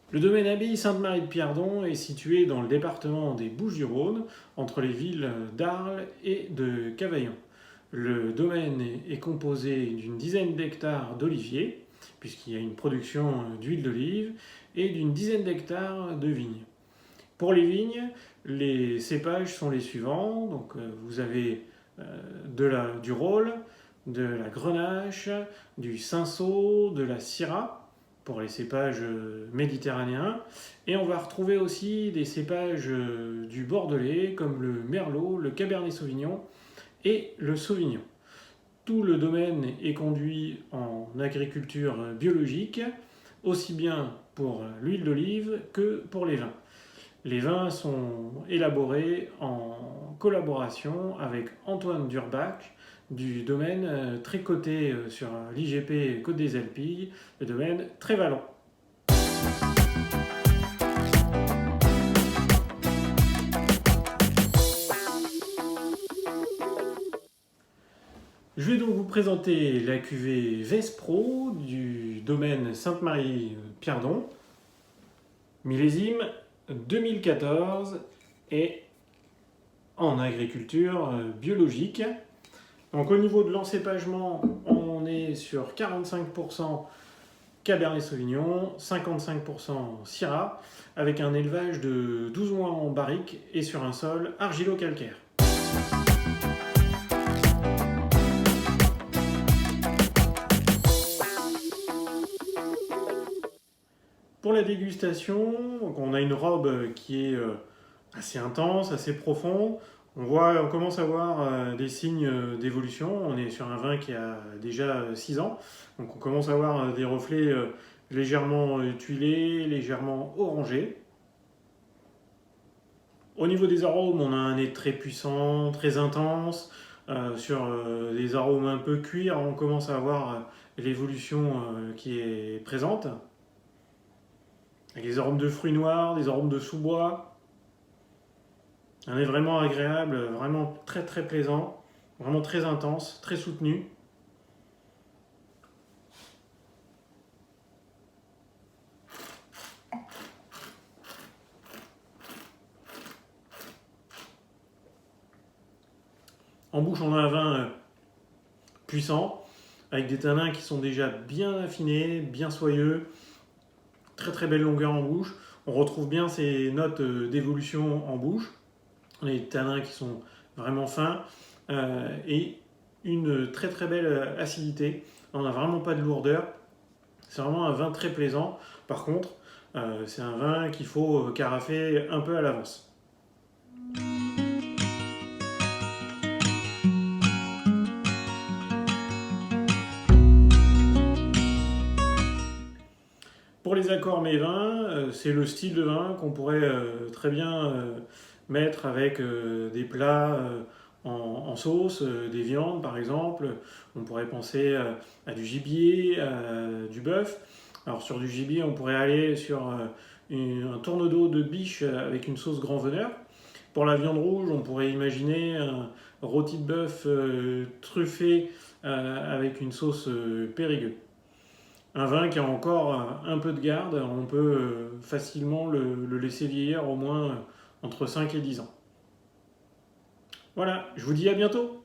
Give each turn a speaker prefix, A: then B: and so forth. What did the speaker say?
A: Le domaine abbaye Sainte-Marie de Pierdon est situé dans le département des Bouches-du-Rhône, entre les villes d'Arles et de Cavaillon. Le domaine est composé d'une dizaine d'hectares d'oliviers, puisqu'il y a une production d'huile d'olive, et d'une dizaine d'hectares de vignes. Pour les vignes, les cépages sont les suivants. Donc, vous avez du Rolle, de la Grenache, du Cinsault, de la Syrah pour les cépages méditerranéens. Et on va retrouver aussi des cépages du Bordelais comme le Merlot, le Cabernet Sauvignon et le Sauvignon. Tout le domaine est conduit en agriculture biologique, aussi bien pour l'huile d'olive que pour les vins. Les vins sont élaborés en collaboration avec Antoine Durbach du domaine très coté sur l'IGP Côte des Alpilles, le domaine Trévalon. Je vais donc vous présenter la cuvée Vespro du domaine Sainte-Marie-Pierdon, millésime 2014 et en agriculture biologique. Donc au niveau de l'encépagement, on est sur 45% Cabernet Sauvignon, 55% Syrah, avec un élevage de 12 mois en barrique et sur un sol argilo-calcaire. Pour la dégustation, donc on a une robe qui est assez intense, assez profond. On commence à voir des signes d'évolution. On est sur un vin qui a déjà 6 ans. Donc on commence à voir des reflets légèrement tuilés, légèrement orangés. Au niveau des arômes, on a un nez très puissant, très intense. Sur des arômes un peu cuir, on commence à voir l'évolution qui est présente. Avec des arômes de fruits noirs, des arômes de sous-bois. Un nez vraiment agréable, vraiment très très plaisant, vraiment très intense, très soutenu. En bouche, on a un vin puissant, avec des tanins qui sont déjà bien affinés, bien soyeux, très très belle longueur en bouche. On retrouve bien ces notes d'évolution en bouche. On a des tanins qui sont vraiment fins et une très très belle acidité. On n'a vraiment pas de lourdeur. C'est vraiment un vin très plaisant. Par contre, c'est un vin qu'il faut carafer un peu à l'avance. Pour les accords mets vins, c'est le style de vin qu'on pourrait très bien mettre avec des plats en sauce, des viandes par exemple. On pourrait penser à du gibier, à du bœuf. Alors sur du gibier, on pourrait aller sur un tourne-dos de biche avec une sauce grand veneur. Pour la viande rouge, on pourrait imaginer un rôti de bœuf truffé avec une sauce Périgueux. Un vin qui a encore un peu de garde, on peut facilement le laisser vieillir au moins entre 5 et 10 ans. Voilà, je vous dis à bientôt!